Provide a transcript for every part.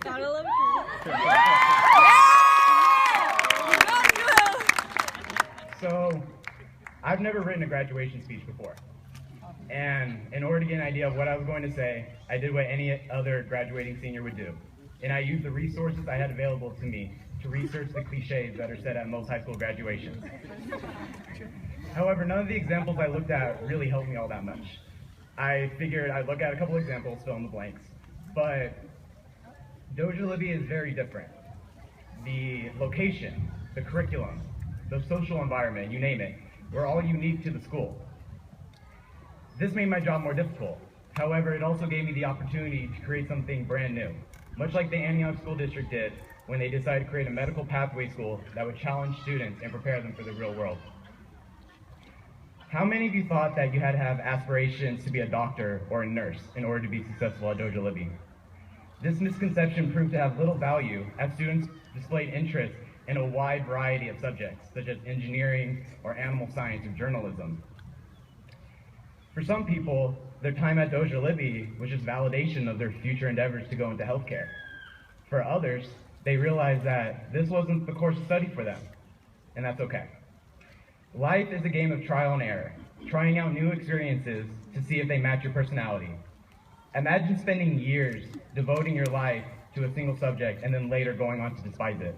Gotta love it. So, I've never written a graduation speech before. And in order to get an idea of what I was going to say, I did what any other graduating senior would do. And I used the resources I had available to me to research the cliches that are said at most high school graduations. However, none of the examples I looked at really helped me all that much. I figured I'd look at a couple examples, fill in the blanks, but Doja Libby is very different. The location, the curriculum, the social environment, you name it, were all unique to the school. This made my job more difficult. However, it also gave me the opportunity to create something brand new, much like the Antioch School District did when they decided to create a medical pathway school that would challenge students and prepare them for the real world. How many of you thought that you had to have aspirations to be a doctor or a nurse in order to be successful at Doja Libby? This misconception proved to have little value as students displayed interest in a wide variety of subjects, such as engineering or animal science or journalism. For some people, their time at Doja Libby was just validation of their future endeavors to go into healthcare. For others, they realized that this wasn't the course of study for them, and that's okay. Life is a game of trial and error, trying out new experiences to see if they match your personality. Imagine spending years devoting your life to a single subject and then later going on to despise it.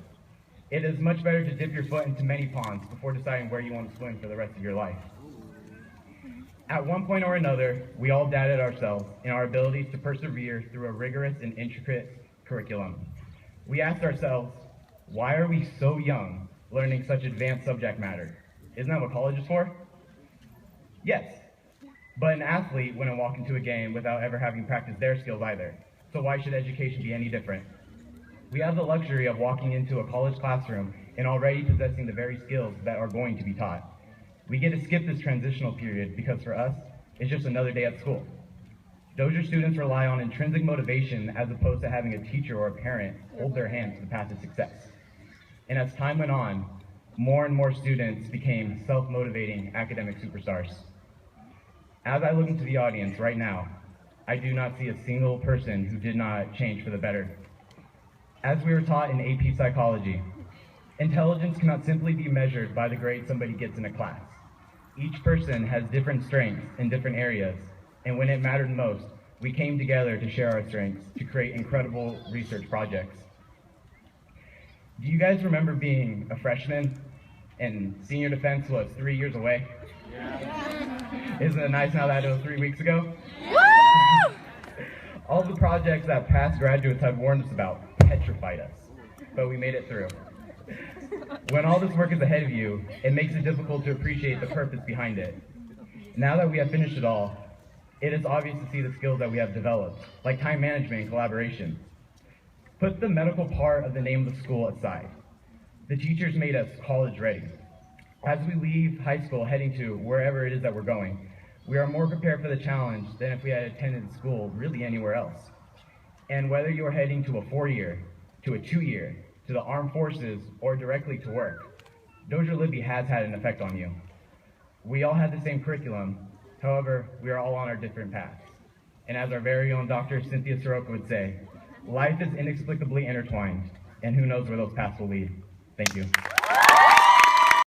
It is much better to dip your foot into many ponds before deciding where you want to swim for the rest of your life. At one point or another, we all doubted ourselves in our abilities to persevere through a rigorous and intricate curriculum. We asked ourselves, why are we so young learning such advanced subject matter? Isn't that what college is for? Yes, but an athlete wouldn't walk into a game without ever having practiced their skills either. So why should education be any different? We have the luxury of walking into a college classroom and already possessing the very skills that are going to be taught. We get to skip this transitional period because for us, it's just another day at school. Doja students rely on intrinsic motivation as opposed to having a teacher or a parent hold their hand to the path to success. And as time went on, more and more students became self-motivating academic superstars. As I look into the audience right now, I do not see a single person who did not change for the better. As we were taught in AP Psychology, intelligence cannot simply be measured by the grade somebody gets in a class. Each person has different strengths in different areas, and when it mattered most, we came together to share our strengths to create incredible research projects. Do you guys remember being a freshman and senior defense was 3 years away? Yeah. Isn't it nice now that it was 3 weeks ago? Woo! All the projects that past graduates had warned us about petrified us, but we made it through. When all this work is ahead of you, it makes it difficult to appreciate the purpose behind it. Now that we have finished it all, it is obvious to see the skills that we have developed, like time management and collaboration. Put the medical part of the name of the school aside. The teachers made us college ready. As we leave high school heading to wherever it is that we're going, we are more prepared for the challenge than if we had attended school really anywhere else. And whether you're heading to a 4-year, to a 2-year, to the armed forces, or directly to work, Doja Libby has had an effect on you. We all have the same curriculum, however, we are all on our different paths. And as our very own Dr. Cynthia Soroka would say, life is inexplicably intertwined, and who knows where those paths will lead. Thank you.